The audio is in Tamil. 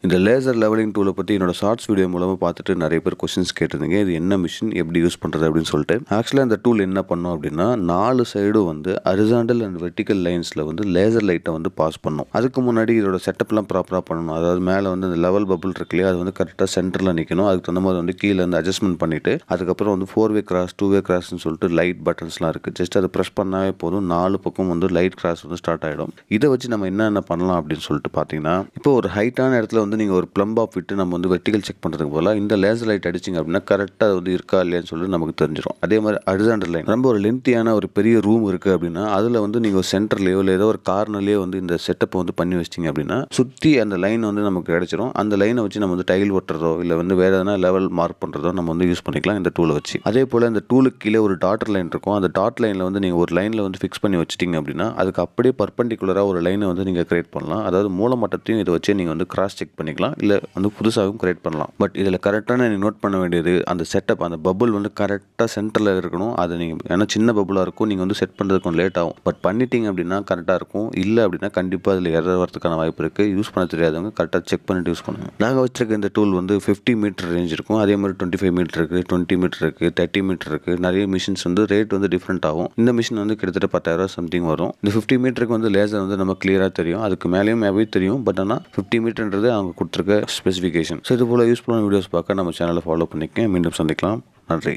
இந்த லேசர் லெவலிங் டூலை பற்றி என்னோட ஷார்ட்ஸ் வீடியோ மூலமாக பார்த்துட்டு நிறைய பேர் கொஸ்டின்ஸ் கேட்டிருந்தீங்க. இது என்ன மிஷின், எப்படி யூஸ் பண்ணுறது அப்படின்னு சொல்லிட்டு. ஆக்சுவலாக இந்த டூல் என்ன பண்ணும் அப்படின்னா 4 சைடும் வந்து ஹரிசாண்டல் அண்ட் வெர்டிக்கல் லைன்ஸில் வந்து லேசர் லைட்டை வந்து பாஸ் பண்ணும். அதுக்கு முன்னாடி இதோட செட்டப்லாம் ப்ராப்பராக பண்ணணும். அதாவது மேலே வந்து இந்த லெவல் பபுள் இருக்கு இல்லையா, அது வந்து கரெக்டாக சென்டரில் நிற்கணும். அதுக்கு தகுந்த மாதிரி வந்து கீழே வந்து அட்ஜஸ்ட்மெண்ட் பண்ணிவிட்டு அதுக்கப்புறம் வந்து 4-வே கிராஸ் 2-வே கிராஸ்ன்னு சொல்லிட்டு லைட் பட்டன்ஸ்லாம் இருக்குது. ஜஸ்ட் அதை ப்ரெஸ் பண்ணாவே போதும், 4 பக்கம் வந்து லைட் கிராஸ் வந்து ஸ்டார்ட் ஆகிடும். இதை வச்சு நம்ம என்னென்ன பண்ணலாம் அப்படின்னு சொல்லிட்டு பார்த்தீங்கன்னா, இப்போ ஒரு ஹைட்டான இடத்துல வந்து நீங்கள் ஒரு ப்ளம்ப் ஆஃப் விட்டு நம்ம வந்து வெர்டிகல் செக் பண்ணுறதுக்கு போல இந்த லேசர் லைட் அடிச்சிங்க அப்படின்னா கரெக்டாக அது வந்து இருக்கா இல்லையான்னு சொல்லி நமக்கு தெரிஞ்சிடும். அதே மாதிரி ஹரிசாண்டல் லைன், ரொம்ப ஒரு லென்த்தியான ஒரு பெரிய ரூம் இருக்குது அப்படின்னா அதில் வந்து நீங்கள் சென்டர்லேயோ இல்லை ஏதோ ஒரு கார்னர்லேயோ வந்து இந்த செட்டப்பை வந்து பண்ணி வச்சிட்டிங்க அப்படின்னா சுற்றி அந்த லைன் வந்து நமக்கு கிடைச்சிரும். அந்த லைனை வச்சு நம்ம வந்து டைல் ஒட்டுறதோ இல்லை வந்து வேறு எதனா லெவல் மார்க் பண்ணுறதோ நம்ம வந்து யூஸ் பண்ணிக்கலாம் இந்த டூலை வச்சு. அதே போல் இந்த டூலுக்கு கீழே ஒரு டாட்டர் லைன் இருக்கும். அந்த டாட் லைனில் வந்து நீங்கள் ஒரு லைனில் வந்து ஃபிக்ஸ் பண்ணி வச்சிட்டிங்க அப்படின்னா அதுக்கு அப்படியே பர்பண்டிகுலராக ஒரு லைனை வந்து நீங்கள் கிரியேட் பண்ணலாம். அதாவது மூலமட்டத்தையும் இதை வச்சு நீங்கள் வந்து கிராஸ் செக் பண்ணிக்கலாம், இல்லை வந்து புதுசாகவும் கிரியேட் பண்ணலாம். பட் இதில் கரெக்டான நீங்கள் நோட் பண்ண வேண்டியது அந்த செட்டப், அந்த பபுள் வந்து கரெக்டாக சென்டரில் இருக்கணும். அது நீங்கள் ஏன்னா சின்ன பபுளாக இருக்கும், நீங்கள் வந்து செட் பண்ணுறதுக்கு கொஞ்சம் லேட் ஆகும். பட் பண்ணிட்டீங்க அப்படின்னா கரெக்டாக இருக்கும். இல்லை அப்படின்னா கண்டிப்பாக அதில் எரர் வரதுக்கான வாய்ப்பு இருக்குது. யூஸ் பண்ண தெரியாதவங்க கரெக்டாக செக் பண்ணிட்டு யூஸ் பண்ணுங்கள். நாங்கள் வச்சிருக்க இந்த டூல் வந்து 50 மீட்டர் ரேஞ்ச் இருக்கும். அதே மாதிரி 25 மீட்டர் இருக்குது, 20 மீட்டர் இருக்குது, 30 மீட்டர் இருக்குது. நிறைய மிஷின்ஸ் வந்து ரேட் வந்து டிஃப்ரெண்ட் ஆகும். இந்த மிஷின் வந்து கிட்டத்தட்ட 10,000 சம்திங் வரும். இந்த 50 மீட்டருக்கு வந்து லேசர் வந்து நம்ம கிளியராக தெரியும். அதுக்கு மேலேயும் மேபி தெரியும். பட் ஆனால் 50 மீட்டர்ன்றது அவங்க கொடுத்துருக்க ஸ்பெசிஃபிகேஷன். ஸோ இது போல் யூஸ்ஃபுல்லான வீடியோஸ் பார்க்க நம்ம சேனலை ஃபாலோ பண்ணிக்க. மீண்டும் சந்திக்கலாம். நன்றி.